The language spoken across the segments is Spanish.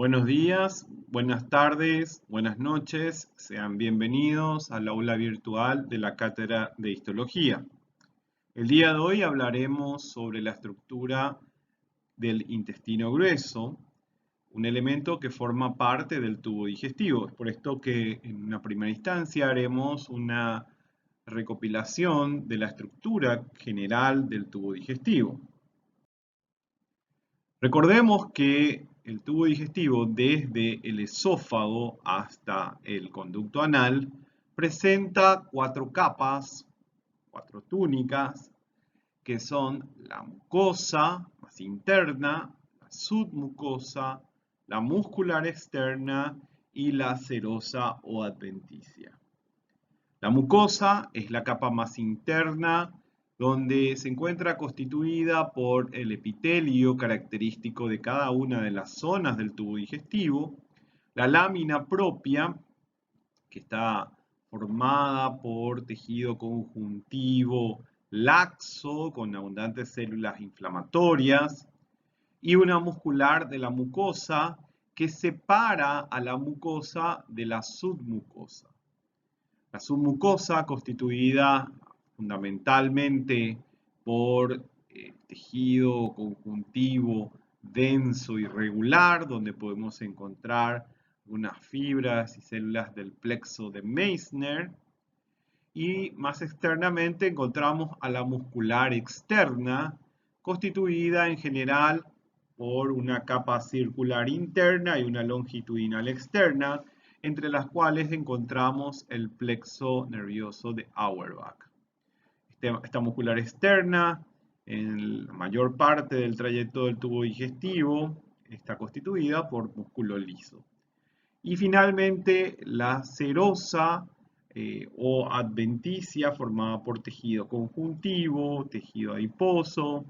Buenos días, buenas tardes, buenas noches. Sean bienvenidos al aula virtual de la Cátedra de Histología. El día de hoy hablaremos sobre la estructura del intestino grueso, un elemento que forma parte del tubo digestivo. Es por esto que en una primera instancia haremos una recopilación de la estructura general del tubo digestivo. Recordemos que el tubo digestivo desde el esófago hasta el conducto anal presenta cuatro capas, cuatro túnicas, que son la mucosa más interna, la submucosa, la muscular externa y la serosa o adventicia. La mucosa es la capa más interna donde se encuentra constituida por el epitelio característico de cada una de las zonas del tubo digestivo, la lámina propia, que está formada por tejido conjuntivo laxo con abundantes células inflamatorias, y una muscular de la mucosa que separa a la mucosa de la submucosa. La submucosa, constituida fundamentalmente por tejido conjuntivo denso y regular, donde podemos encontrar unas fibras y células del plexo de Meissner, y más externamente encontramos a la muscular externa, constituida en general por una capa circular interna y una longitudinal externa, entre las cuales encontramos el plexo nervioso de Auerbach. Esta muscular externa, en la mayor parte del trayecto del tubo digestivo, está constituida por músculo liso. Y finalmente la serosa o adventicia, formada por tejido conjuntivo, tejido adiposo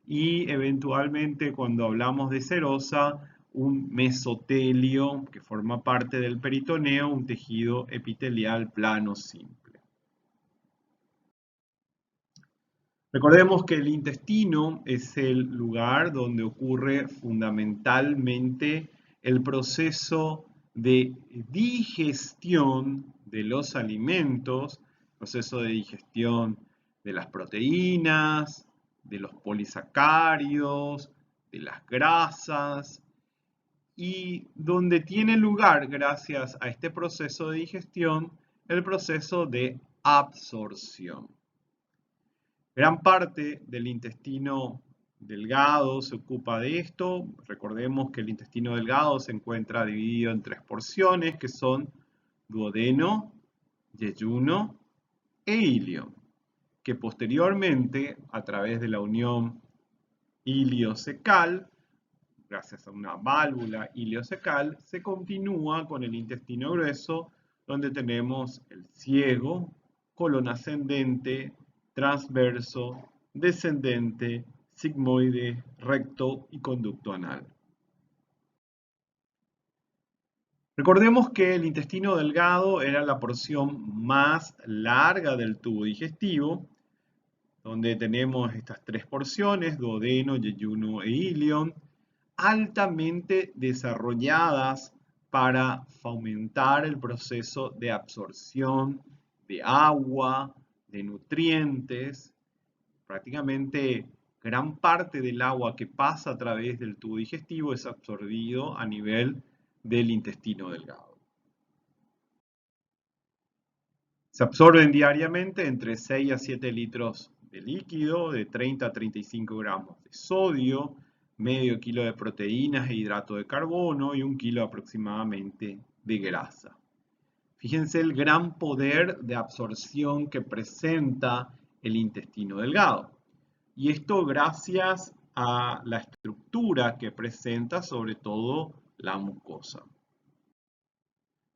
y eventualmente, cuando hablamos de serosa, un mesotelio que forma parte del peritoneo, un tejido epitelial plano simple. Recordemos que el intestino es el lugar donde ocurre fundamentalmente el proceso de digestión de los alimentos, proceso de digestión de las proteínas, de los polisacáridos, de las grasas, y donde tiene lugar, gracias a este proceso de digestión, el proceso de absorción. Gran parte del intestino delgado se ocupa de esto. Recordemos que el intestino delgado se encuentra dividido en tres porciones, que son duodeno, yeyuno e ilion, que posteriormente, a través de la unión iliocecal, gracias a una válvula iliocecal, se continúa con el intestino grueso, donde tenemos el ciego, colon ascendente, transverso, descendente, sigmoide, recto y conducto anal. Recordemos que el intestino delgado era la porción más larga del tubo digestivo, donde tenemos estas tres porciones, duodeno, yeyuno e ilion, altamente desarrolladas para fomentar el proceso de absorción de agua, de nutrientes. Prácticamente gran parte del agua que pasa a través del tubo digestivo es absorbido a nivel del intestino delgado. Se absorben diariamente entre 6 a 7 litros de líquido, de 30 a 35 gramos de sodio, medio kilo de proteínas e hidrato de carbono y 1 kilo aproximadamente de grasa. Fíjense el gran poder de absorción que presenta el intestino delgado. Y esto gracias a la estructura que presenta, sobre todo la mucosa.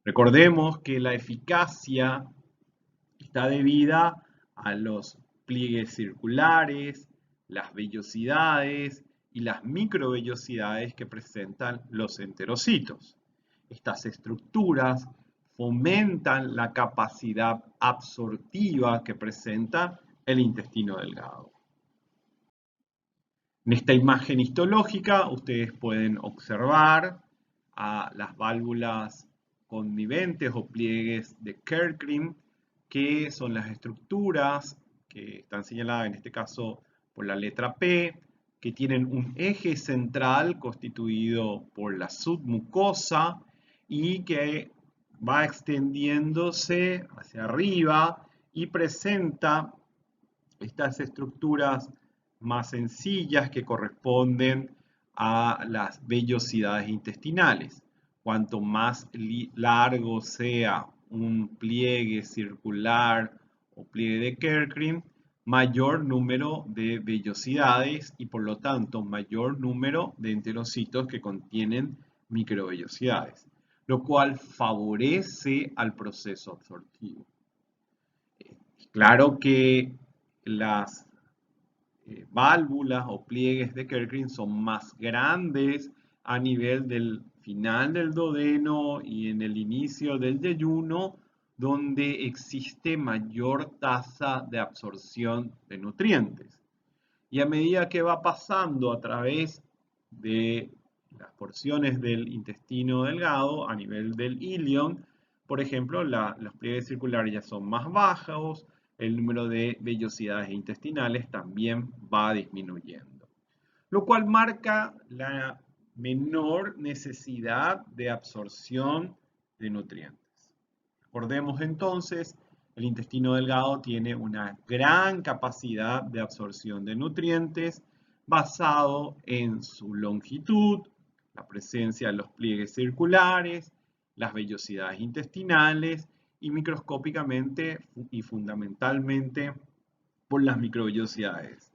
Recordemos que la eficacia está debida a los pliegues circulares, las vellosidades y las microvellosidades que presentan los enterocitos. Estas estructuras fomentan la capacidad absortiva que presenta el intestino delgado. En esta imagen histológica ustedes pueden observar a las válvulas conniventes o pliegues de Kerckring, que son las estructuras que están señaladas en este caso por la letra P, que tienen un eje central constituido por la submucosa y que va extendiéndose hacia arriba y presenta estas estructuras más sencillas que corresponden a las vellosidades intestinales. Cuanto más largo sea un pliegue circular o pliegue de Kerckring, mayor número de vellosidades y por lo tanto mayor número de enterocitos que contienen microvellosidades, lo cual favorece al proceso absortivo. Claro que las válvulas o pliegues de Kerckring son más grandes a nivel del final del duodeno y en el inicio del yeyuno, donde existe mayor tasa de absorción de nutrientes. Y a medida que va pasando a través de las porciones del intestino delgado a nivel del ilion, por ejemplo, los pliegues circulares ya son más bajos, el número de vellosidades intestinales también va disminuyendo, lo cual marca la menor necesidad de absorción de nutrientes. Recordemos entonces, el intestino delgado tiene una gran capacidad de absorción de nutrientes basado en su longitud, la presencia de los pliegues circulares, las vellosidades intestinales y microscópicamente y fundamentalmente por las microvellosidades.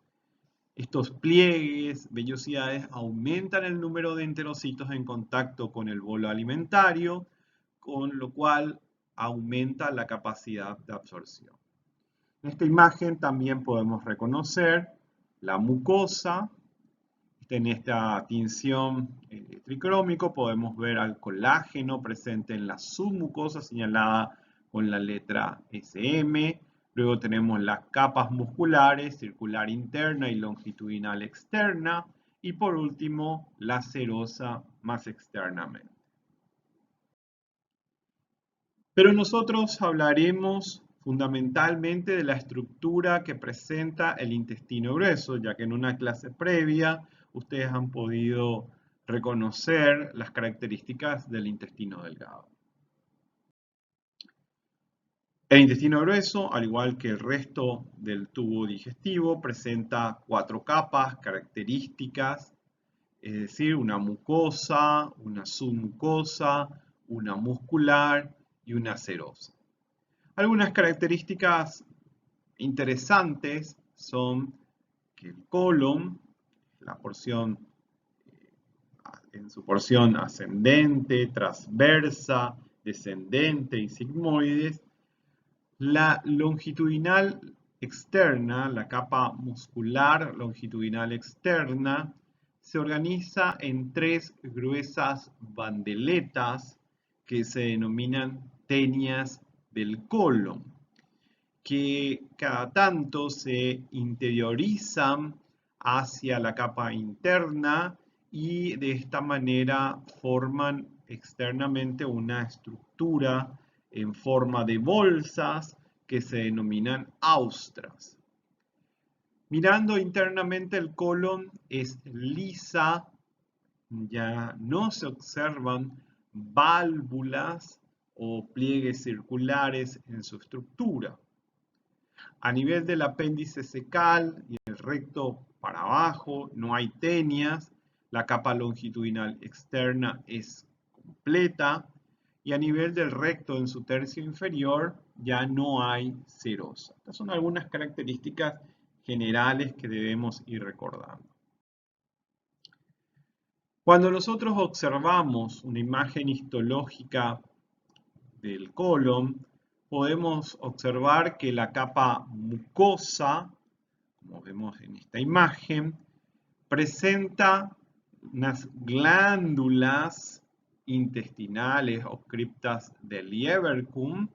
Estos pliegues, vellosidades, aumentan el número de enterocitos en contacto con el bolo alimentario, con lo cual aumenta la capacidad de absorción. En esta imagen también podemos reconocer la mucosa. En esta tinción tricrómico podemos ver al colágeno presente en la submucosa señalada con la letra SM. Luego tenemos las capas musculares, circular interna y longitudinal externa. Y por último, la serosa más externamente. Pero nosotros hablaremos fundamentalmente de la estructura que presenta el intestino grueso, ya que en una clase previa ustedes han podido reconocer las características del intestino delgado. El intestino grueso, al igual que el resto del tubo digestivo, presenta 4 capas características, es decir, una mucosa, una submucosa, una muscular y una serosa. Algunas características interesantes son que el colon, la porción en su porción ascendente, transversa, descendente y sigmoides, la longitudinal externa, la capa muscular longitudinal externa, se organiza en 3 gruesas bandeletas que se denominan tenias del colon, que cada tanto se interiorizan hacia la capa interna y de esta manera forman externamente una estructura en forma de bolsas que se denominan austras. Mirando internamente el colon es lisa, ya no se observan válvulas o pliegues circulares en su estructura. A nivel del apéndice cecal y el recto para abajo no hay tenias, la capa longitudinal externa es completa y a nivel del recto en su tercio inferior ya no hay serosa. Estas son algunas características generales que debemos ir recordando. Cuando nosotros observamos una imagen histológica del colon, podemos observar que la capa mucosa, como vemos en esta imagen, presenta unas glándulas intestinales o criptas de Lieberkühn,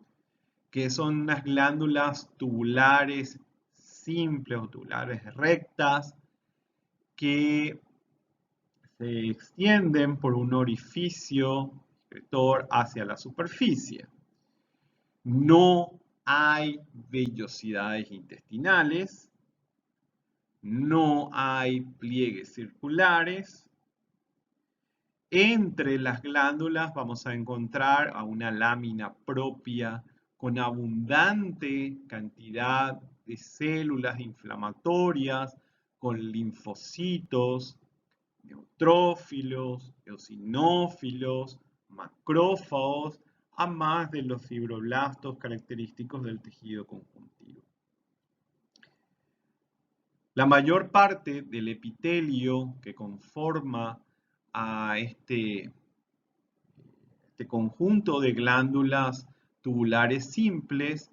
que son unas glándulas tubulares simples o tubulares rectas que se extienden por un orificio excretor hacia la superficie. No hay vellosidades intestinales, no hay pliegues circulares. Entre las glándulas vamos a encontrar a una lámina propia con abundante cantidad de células inflamatorias, con linfocitos, neutrófilos, eosinófilos, macrófagos, a más de los fibroblastos característicos del tejido conjuntivo. La mayor parte del epitelio que conforma a este conjunto de glándulas tubulares simples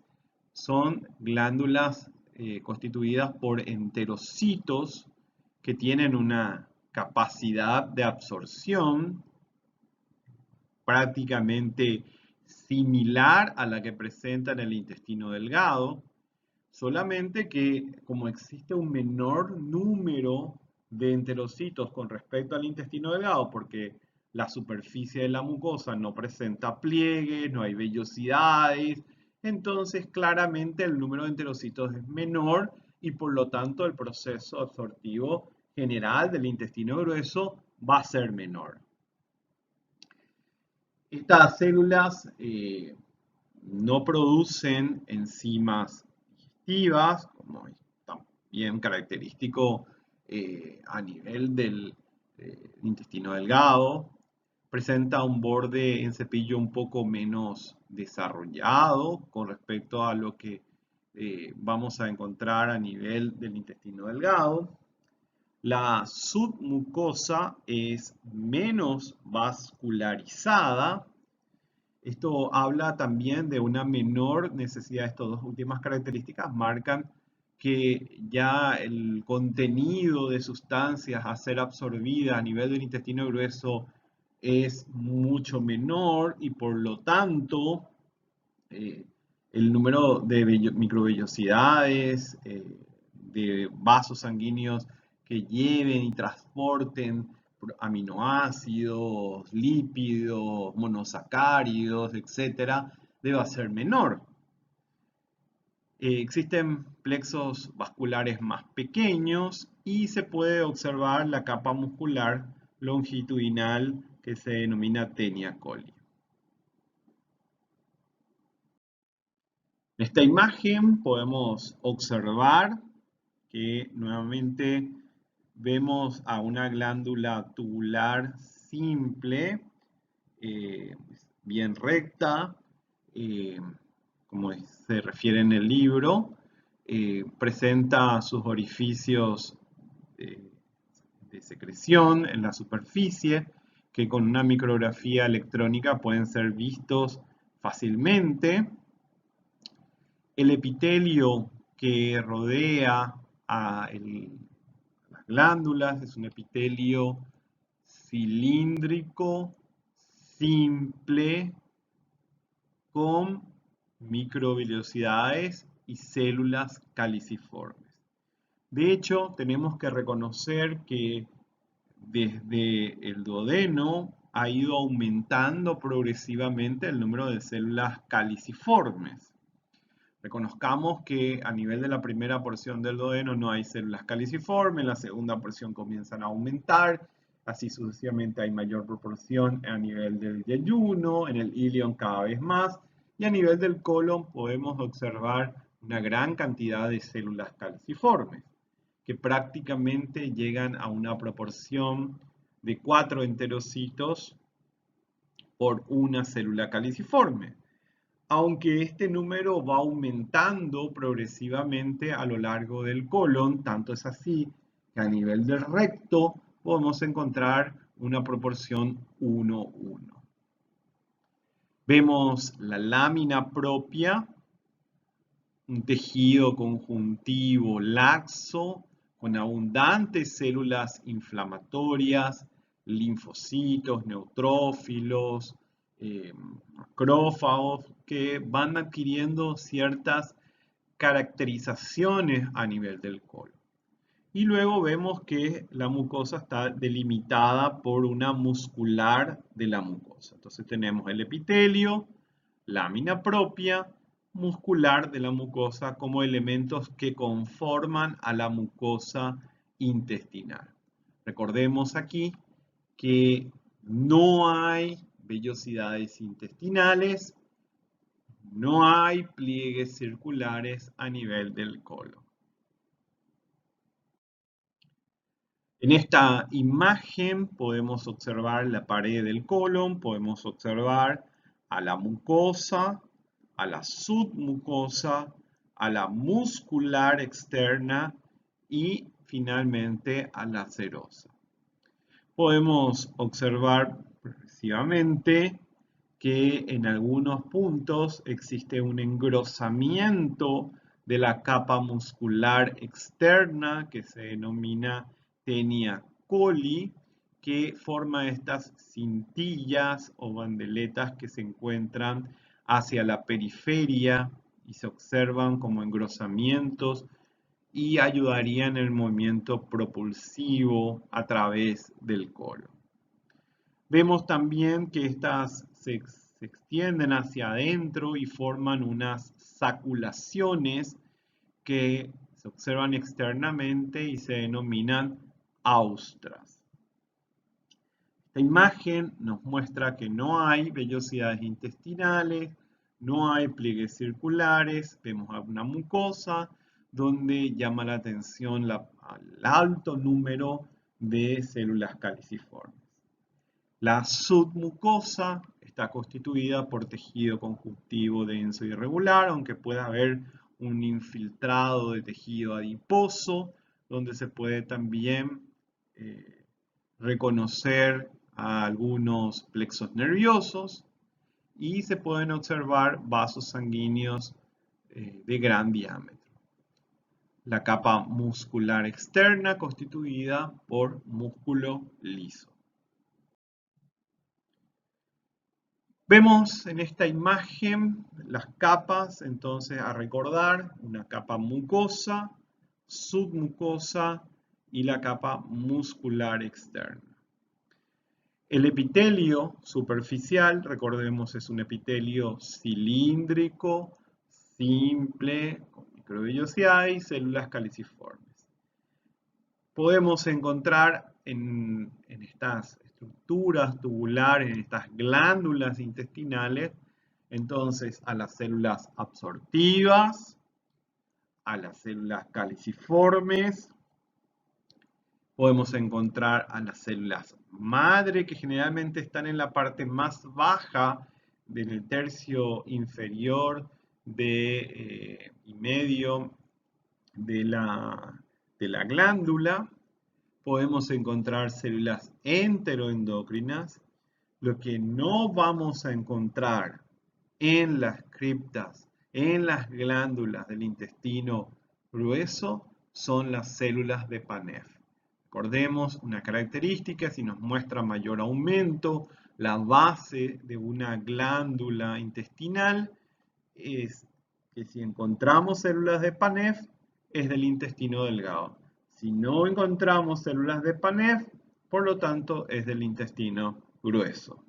son glándulas constituidas por enterocitos que tienen una capacidad de absorción prácticamente similar a la que presenta en el intestino delgado, solamente que como existe un menor número de enterocitos con respecto al intestino delgado, porque la superficie de la mucosa no presenta pliegues, no hay vellosidades, entonces claramente el número de enterocitos es menor y por lo tanto el proceso absortivo general del intestino grueso va a ser menor. Estas células no producen enzimas digestivas, como es también característico a nivel del intestino delgado. Presenta un borde en cepillo un poco menos desarrollado con respecto a lo que vamos a encontrar a nivel del intestino delgado. La submucosa es menos vascularizada. Esto habla también de una menor necesidad. Estas dos últimas características marcan que ya el contenido de sustancias a ser absorbida a nivel del intestino grueso es mucho menor y por lo tanto el número de microvellosidades, de vasos sanguíneos que lleven y transporten aminoácidos, lípidos, monosacáridos, etcétera, debe ser menor. Existen plexos vasculares más pequeños y se puede observar la capa muscular longitudinal que se denomina tenia coli. En esta imagen podemos observar que nuevamente vemos a una glándula tubular simple, bien recta, como se refiere en el libro, presenta sus orificios de secreción en la superficie que con una micrografía electrónica pueden ser vistos fácilmente. El epitelio que rodea a las glándulas es un epitelio cilíndrico, simple, con microvellosidades y células caliciformes. De hecho, tenemos que reconocer que desde el duodeno ha ido aumentando progresivamente el número de células caliciformes. Reconozcamos que a nivel de la primera porción del duodeno no hay células caliciformes, en la segunda porción comienzan a aumentar, así sucesivamente hay mayor proporción a nivel del yeyuno, en el ilion cada vez más, y a nivel del colon podemos observar una gran cantidad de células caliciformes, que prácticamente llegan a una proporción de 4 enterocitos por una célula caliciforme, aunque este número va aumentando progresivamente a lo largo del colon, tanto es así que a nivel del recto podemos encontrar una proporción 1:1. Vemos la lámina propia, un tejido conjuntivo laxo con abundantes células inflamatorias, linfocitos, neutrófilos, macrófagos que van adquiriendo ciertas caracterizaciones a nivel del colon. Y luego vemos que la mucosa está delimitada por una muscular de la mucosa. Entonces tenemos el epitelio, lámina propia, muscular de la mucosa como elementos que conforman a la mucosa intestinal. Recordemos aquí que no hay vellosidades intestinales, no hay pliegues circulares a nivel del colon. En esta imagen podemos observar la pared del colon, podemos observar a la mucosa, a la submucosa, a la muscular externa y finalmente a la serosa. Podemos observar progresivamente que en algunos puntos existe un engrosamiento de la capa muscular externa que se denomina tenia coli, que forma estas cintillas o bandeletas que se encuentran hacia la periferia y se observan como engrosamientos y ayudarían en el movimiento propulsivo a través del colon. Vemos también que estas se extienden hacia adentro y forman unas saculaciones que se observan externamente y se denominan austras. Esta imagen nos muestra que no hay vellosidades intestinales, no hay pliegues circulares, vemos una mucosa donde llama la atención el alto número de células caliciformes. La submucosa está constituida por tejido conjuntivo denso y irregular, aunque pueda haber un infiltrado de tejido adiposo, donde se puede también reconocer a algunos plexos nerviosos y se pueden observar vasos sanguíneos de gran diámetro. La capa muscular externa constituida por músculo liso. Vemos en esta imagen las capas, entonces a recordar, una capa mucosa, submucosa y la capa muscular externa. El epitelio superficial, recordemos, es un epitelio cilíndrico, simple, con microvellosidades y células caliciformes. Podemos encontrar en estas estructuras tubulares, en estas glándulas intestinales, entonces a las células absortivas, a las células caliciformes, podemos encontrar a las células madre que generalmente están en la parte más baja del tercio inferior y medio de la glándula. Podemos encontrar células enteroendocrinas. Lo que no vamos a encontrar en las criptas, en las glándulas del intestino grueso, son las células de Paneth. Recordemos una característica, si nos muestra mayor aumento, la base de una glándula intestinal es que si encontramos células de Paneth, es del intestino delgado. Si no encontramos células de Paneth, por lo tanto, es del intestino grueso.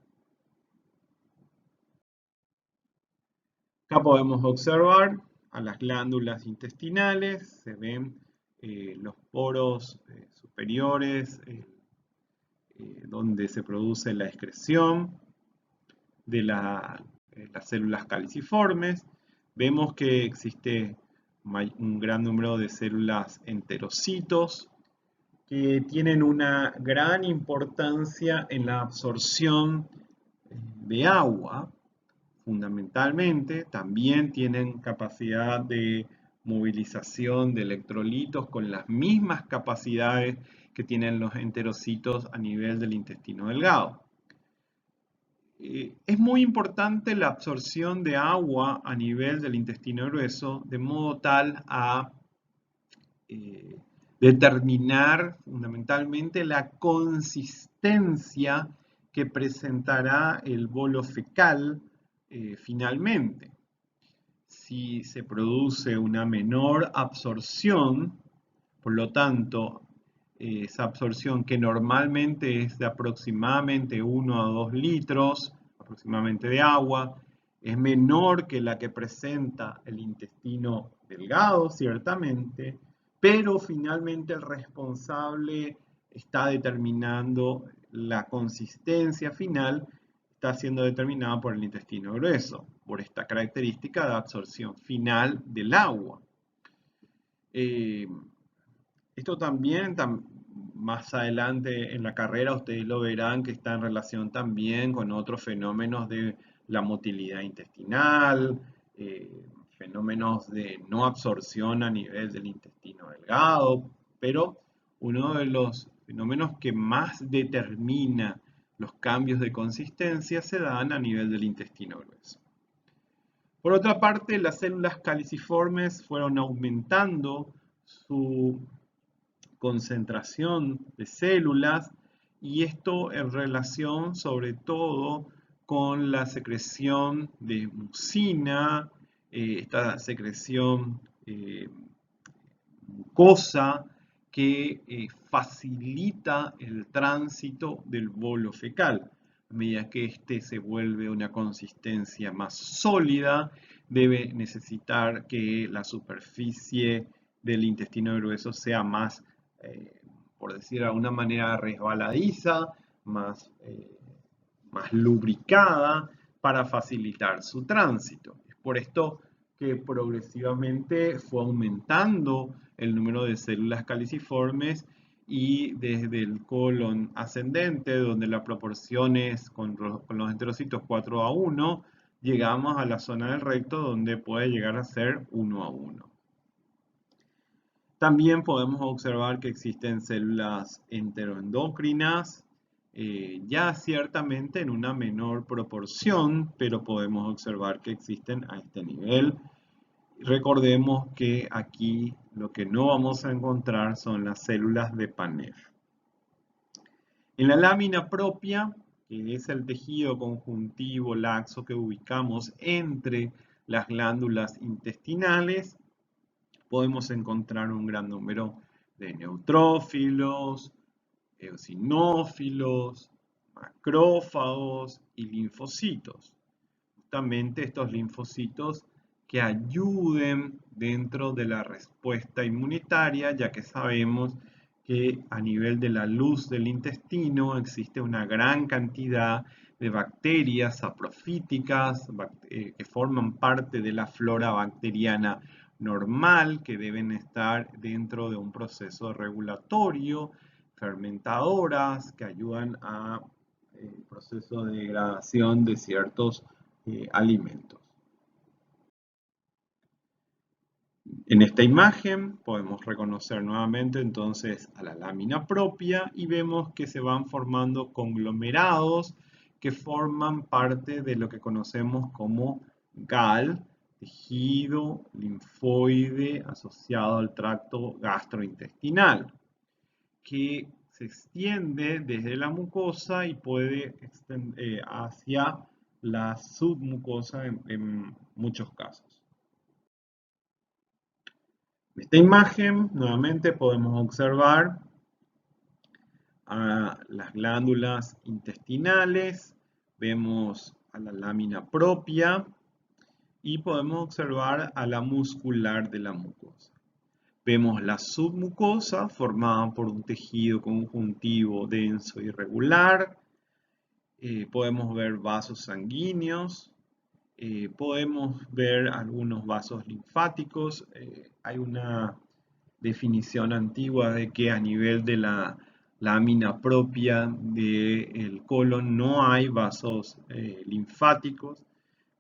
Acá podemos observar a las glándulas intestinales, se ven los poros superiores donde se produce la excreción de las células caliciformes. Vemos que existe un gran número de células enterocitos que tienen una gran importancia en la absorción de agua. Fundamentalmente, también tienen capacidad de movilización de electrolitos con las mismas capacidades que tienen los enterocitos a nivel del intestino delgado. Es muy importante la absorción de agua a nivel del intestino grueso, de modo tal a determinar fundamentalmente la consistencia que presentará el bolo fecal finalmente. Si se produce una menor absorción, Por lo tanto, esa absorción que normalmente es de aproximadamente 1 a 2 litros aproximadamente de agua, es menor que la que presenta el intestino delgado, ciertamente, pero finalmente el responsable está determinando la consistencia final, está siendo determinada por el intestino grueso, por esta característica de absorción final del agua. Eh, Esto también, más adelante en la carrera, ustedes lo verán que está en relación también con otros fenómenos de la motilidad intestinal, fenómenos de no absorción a nivel del intestino delgado, pero uno de los fenómenos que más determina los cambios de consistencia se dan a nivel del intestino grueso. Por otra parte, las células caliciformes fueron aumentando su concentración de células y esto en relación sobre todo con la secreción de mucina, esta secreción mucosa que facilita el tránsito del bolo fecal. A medida que éste se vuelve una consistencia más sólida, debe necesitar que la superficie del intestino grueso sea más, por decir de alguna manera, resbaladiza, más lubricada para facilitar su tránsito. Es por esto que progresivamente fue aumentando el número de células caliciformes y desde el colon ascendente, donde la proporción es con los enterocitos 4 a 1, llegamos a la zona del recto donde puede llegar a ser 1 a 1. También podemos observar que existen células enteroendocrinas, ya ciertamente en una menor proporción, pero podemos observar que existen a este nivel. Recordemos que aquí lo que no vamos a encontrar son las células de Paneth. En la lámina propia, que es el tejido conjuntivo laxo que ubicamos entre las glándulas intestinales, podemos encontrar un gran número de neutrófilos, eosinófilos, macrófagos y linfocitos. Justamente estos linfocitos que ayuden dentro de la respuesta inmunitaria, ya que sabemos que a nivel de la luz del intestino existe una gran cantidad de bacterias saprofíticas que forman parte de la flora bacteriana normal, que deben estar dentro de un proceso regulatorio, fermentadoras que ayudan a proceso de degradación de ciertos alimentos. En esta imagen podemos reconocer nuevamente entonces a la lámina propia y vemos que se van formando conglomerados que forman parte de lo que conocemos como GAL, tejido linfoide asociado al tracto gastrointestinal, que se extiende desde la mucosa y puede extender hacia la submucosa en muchos casos. En esta imagen, nuevamente, podemos observar a las glándulas intestinales, vemos a la lámina propia y podemos observar a la muscular de la mucosa. Vemos la submucosa formada por un tejido conjuntivo denso y irregular. Podemos ver vasos sanguíneos. Podemos ver algunos vasos linfáticos. Hay una definición antigua de que a nivel de la lámina propia del colon no hay vasos linfáticos,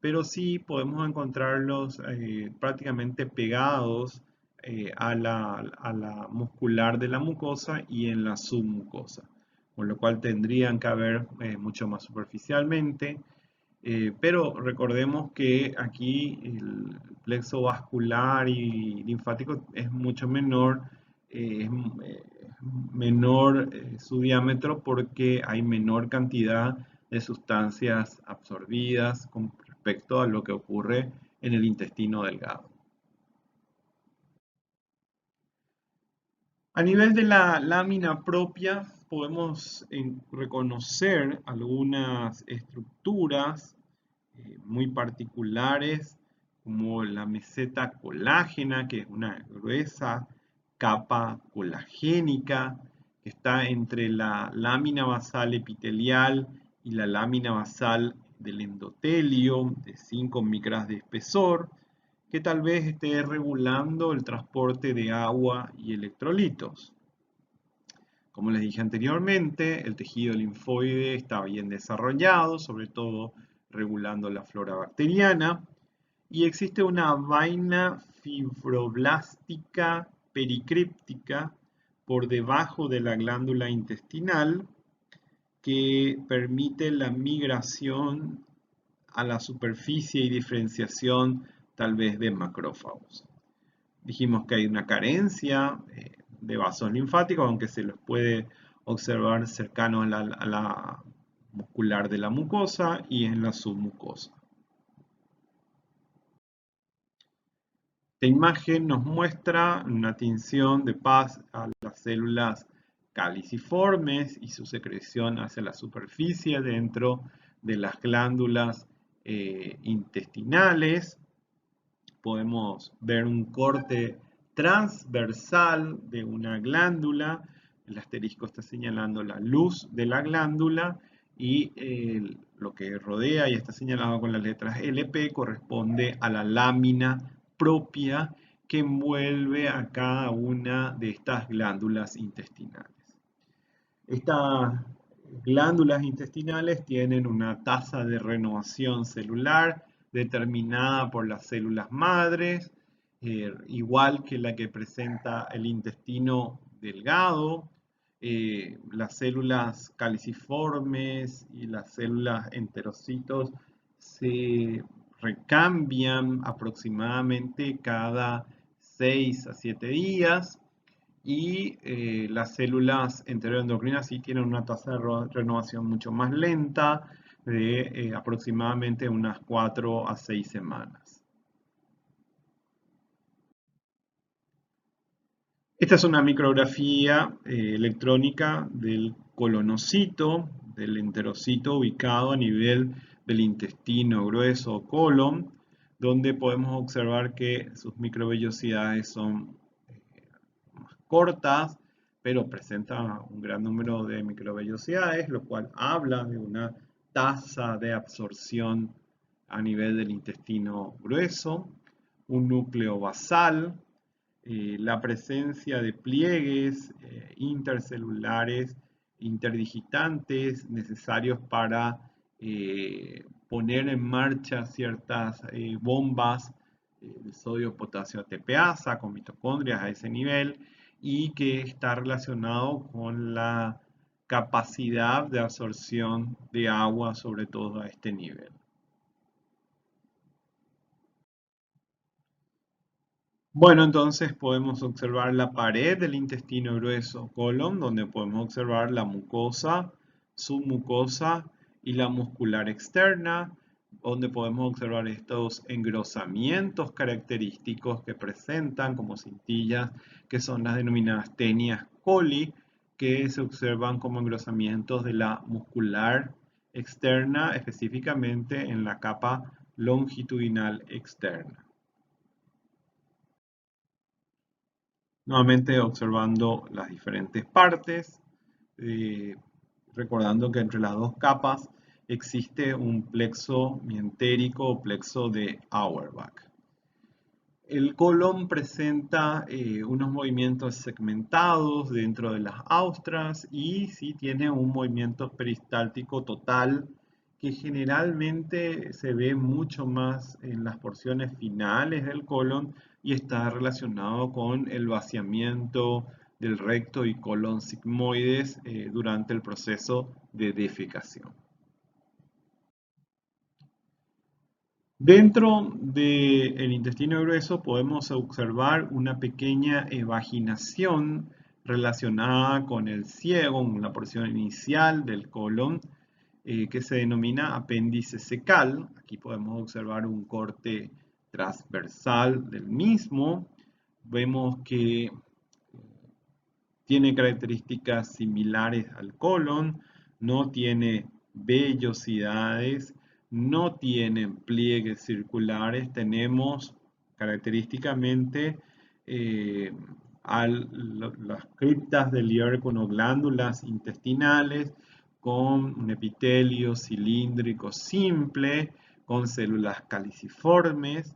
pero sí podemos encontrarlos prácticamente pegados a la muscular de la mucosa y en la submucosa, con lo cual tendrían que haber mucho más superficialmente. Pero recordemos que aquí el plexo vascular y linfático es mucho menor, es menor su diámetro porque hay menor cantidad de sustancias absorbidas con respecto a lo que ocurre en el intestino delgado. A nivel de la lámina propia, podemos reconocer algunas estructuras muy particulares, como la meseta colágena, que es una gruesa capa colagénica que está entre la lámina basal epitelial y la lámina basal del endotelio de 5 micras de espesor, que tal vez esté regulando el transporte de agua y electrolitos. Como les dije anteriormente, el tejido linfoide está bien desarrollado, sobre todo regulando la flora bacteriana, y existe una vaina fibroblástica pericríptica por debajo de la glándula intestinal que permite la migración a la superficie y diferenciación tal vez de macrófagos. Dijimos que hay una carencia de vasos linfáticos, aunque se los puede observar cercanos a la muscular de la mucosa y en la submucosa. Esta imagen nos muestra una tinción de paz a las células caliciformes y su secreción hacia la superficie dentro de las glándulas intestinales. Podemos ver un corte transversal de una glándula. El asterisco está señalando la luz de la glándula y lo que rodea y está señalado con las letras LP corresponde a la lámina propia que envuelve a cada una de estas glándulas intestinales. Estas glándulas intestinales tienen una tasa de renovación celular determinada por las células madres, igual que la que presenta el intestino delgado. Las células caliciformes y las células enterocitos se recambian aproximadamente cada 6 a 7 días y las células enteroendocrinas sí tienen una tasa de renovación mucho más lenta de aproximadamente unas 4 a 6 semanas. Esta es una micrografía electrónica del colonocito, del enterocito ubicado a nivel del intestino grueso o colon, donde podemos observar que sus microvellosidades son más cortas, pero presenta un gran número de microvellosidades, lo cual habla de una tasa de absorción a nivel del intestino grueso, un núcleo basal, la presencia de pliegues intercelulares interdigitantes necesarios para poner en marcha ciertas bombas de sodio, potasio, ATPasa con mitocondrias a ese nivel y que está relacionado con la capacidad de absorción de agua, sobre todo a este nivel. Bueno, entonces podemos observar la pared del intestino grueso, colon, donde podemos observar la mucosa, submucosa y la muscular externa, donde podemos observar estos engrosamientos característicos que presentan como cintillas, que son las denominadas tenias coli, que se observan como engrosamientos de la muscular externa, específicamente en la capa longitudinal externa. Nuevamente observando las diferentes partes, eh, recordando que entre las dos capas existe un plexo mientérico o plexo de Auerbach. El colon presenta unos movimientos segmentados dentro de las austras y sí tiene un movimiento peristáltico total que generalmente se ve mucho más en las porciones finales del colon y está relacionado con el vaciamiento del recto y colon sigmoides durante el proceso de defecación. Dentro del intestino grueso podemos observar una pequeña evaginación relacionada con el ciego, la porción inicial del colon, que se denomina apéndice cecal. Aquí podemos observar un corte transversal del mismo. Vemos que tiene características similares al colon, no tiene vellosidades, no tienen pliegues circulares, tenemos característicamente las criptas del hierro con glándulas intestinales, con un epitelio cilíndrico simple, con células caliciformes,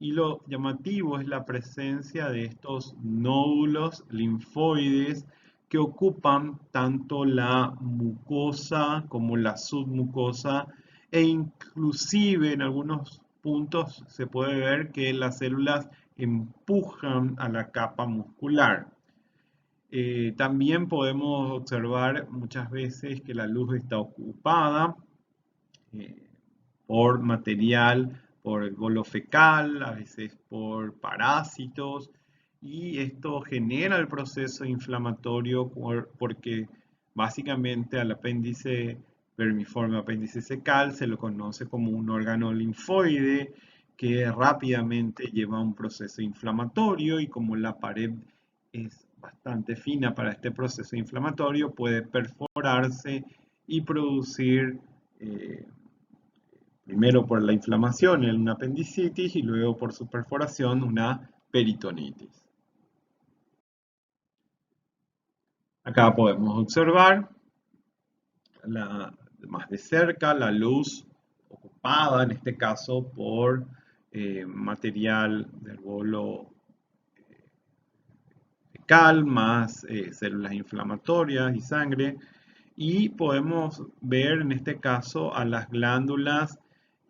y lo llamativo es la presencia de estos nódulos linfoides que ocupan tanto la mucosa como la submucosa, e inclusive en algunos puntos se puede ver que las células empujan a la capa muscular. También podemos observar muchas veces que la luz está ocupada eh, por material, por el bolo fecal, a veces por parásitos, y esto genera el proceso inflamatorio porque básicamente al apéndice vermiforme, apéndice secal, se lo conoce como un órgano linfoide que rápidamente lleva un proceso inflamatorio, y como la pared es bastante fina para este proceso inflamatorio, puede perforarse y producir primero por la inflamación en una apendicitis y luego por su perforación una peritonitis. Acá podemos observar más de cerca la luz ocupada, en este caso por material del bolo fecal, más células inflamatorias y sangre. Y podemos ver en este caso a las glándulas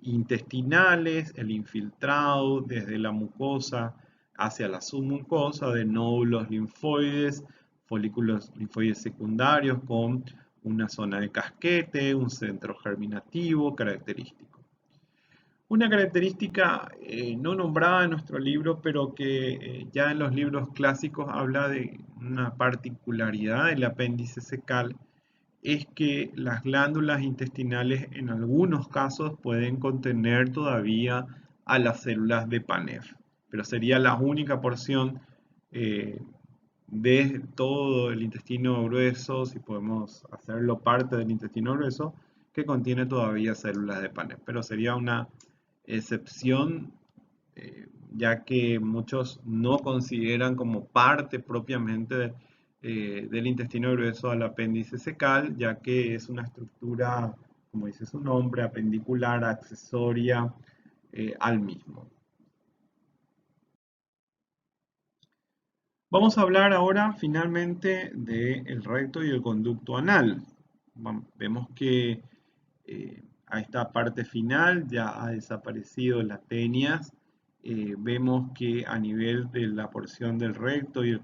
intestinales, el infiltrado desde la mucosa hacia la submucosa de nódulos linfoides, folículos linfoides secundarios con una zona de casquete, un centro germinativo característico. Una característica no nombrada en nuestro libro, pero que ya en los libros clásicos habla de una particularidad del apéndice secal, es que las glándulas intestinales en algunos casos pueden contener todavía a las células de Paneth, pero sería la única porción eh, de todo el intestino grueso, si podemos hacerlo parte del intestino grueso, que contiene todavía células de Paneth, pero sería una excepción, ya que muchos no consideran como parte propiamente del intestino grueso al apéndice secal, ya que es una estructura, como dice su nombre, apendicular, accesoria al mismo. Vamos a hablar ahora finalmente del recto y el conducto anal. Vemos que a esta parte final ya ha desaparecido las peñas. Vemos que a nivel de la porción del recto y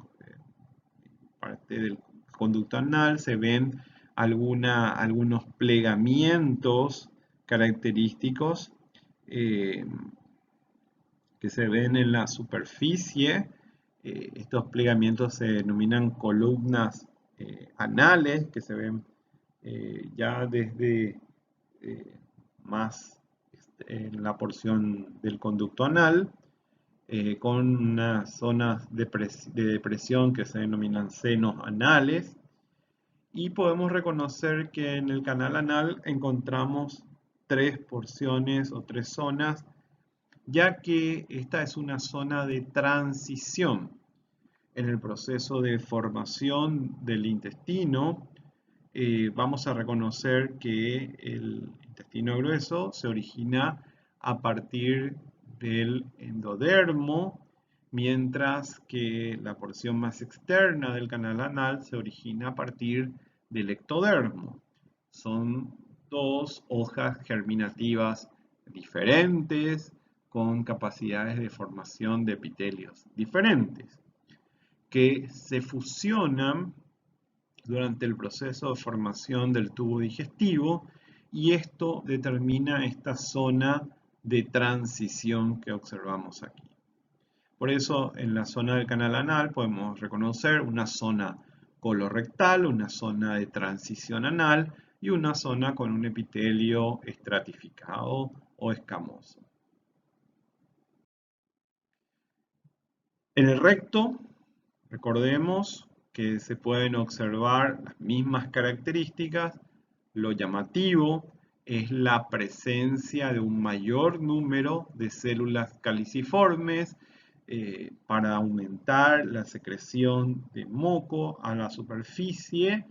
parte del conducto anal se ven algunos plegamientos característicos eh, que se ven en la superficie. Estos plegamientos se denominan columnas anales, que se ven ya desde más en la porción del conducto anal, con unas zonas de depresión que se denominan senos anales, y podemos reconocer que en el canal anal encontramos tres porciones o tres zonas, ya que esta es una zona de transición en el proceso de formación del intestino. Vamos a reconocer que el intestino grueso se origina a partir del endodermo, mientras que la porción más externa del canal anal se origina a partir del ectodermo. Son dos hojas germinativas diferentes, con capacidades de formación de epitelios diferentes, que se fusionan durante el proceso de formación del tubo digestivo, y esto determina esta zona de transición que observamos aquí. Por eso en la zona del canal anal podemos reconocer una zona colorectal, una zona de transición anal y una zona con un epitelio estratificado o escamoso. En el recto, recordemos que se pueden observar las mismas características. Lo llamativo es la presencia de un mayor número de células caliciformes para aumentar la secreción de moco a la superficie,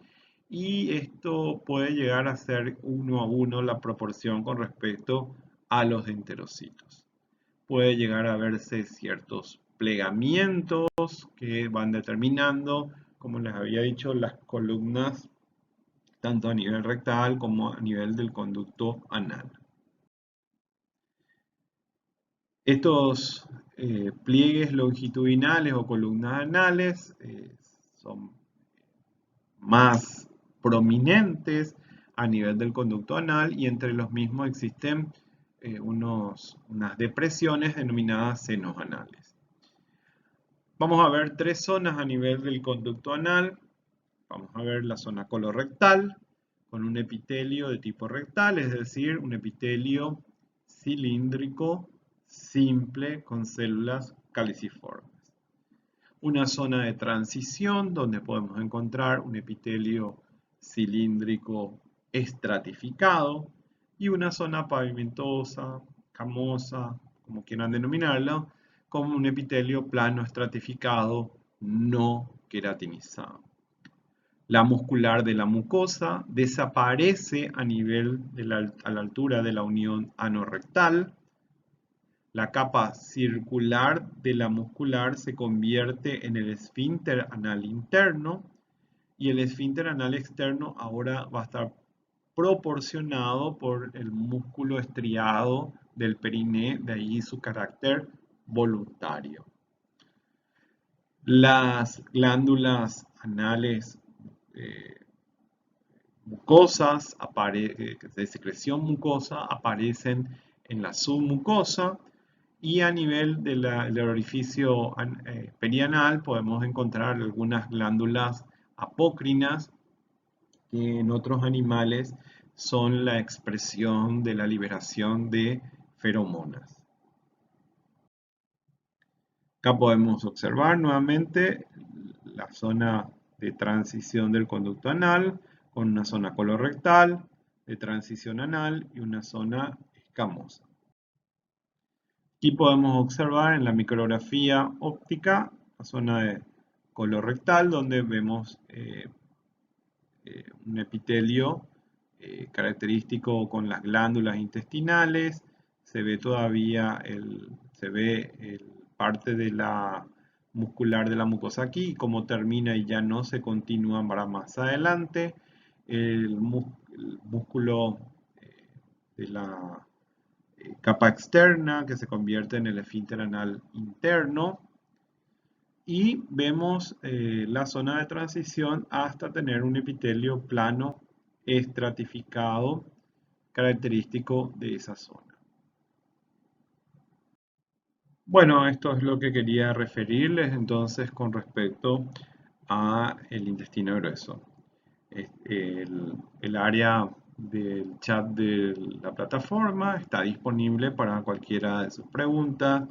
y esto puede llegar a ser 1 a 1 la proporción con respecto a los enterocitos. Puede llegar a verse ciertos plegamientos que van determinando, como les había dicho, las columnas tanto a nivel rectal como a nivel del conducto anal. Estos pliegues longitudinales o columnas anales son más prominentes a nivel del conducto anal, y entre los mismos existen unas depresiones denominadas senos anales. Vamos a ver tres zonas a nivel del conducto anal. Vamos a ver la zona colorectal, con un epitelio de tipo rectal, es decir, un epitelio cilíndrico simple con células caliciformes. Una zona de transición donde podemos encontrar un epitelio cilíndrico estratificado, y una zona pavimentosa, camosa, como quieran denominarla, con un epitelio plano estratificado no queratinizado. La muscular de la mucosa desaparece a la altura de la unión anorrectal. La capa circular de la muscular se convierte en el esfínter anal interno, y el esfínter anal externo ahora va a estar proporcionado por el músculo estriado del periné, de ahí su carácter voluntario. Las glándulas anales mucosas de secreción mucosa aparecen en la submucosa, y a nivel del orificio perianal podemos encontrar algunas glándulas apócrinas que en otros animales son la expresión de la liberación de feromonas. Acá podemos observar nuevamente la zona de transición del conducto anal, con una zona colorectal de transición anal y una zona escamosa. Aquí podemos observar en la micrografía óptica la zona de colorectal, donde vemos un epitelio característico con las glándulas intestinales. Se ve todavía parte de la muscular de la mucosa aquí, y cómo termina y ya no se continúa para más adelante. El músculo de la capa externa que se convierte en el esfínter anal interno, y vemos la zona de transición hasta tener un epitelio plano estratificado característico de esa zona. Bueno, esto es lo que quería referirles entonces con respecto a el intestino grueso. El área del chat de la plataforma está disponible para cualquiera de sus preguntas.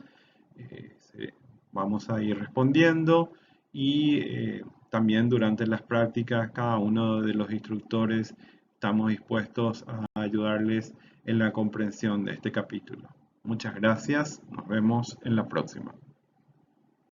Vamos a ir respondiendo, y también durante las prácticas cada uno de los instructores estamos dispuestos a ayudarles en la comprensión de este capítulo. Muchas gracias, nos vemos en la próxima.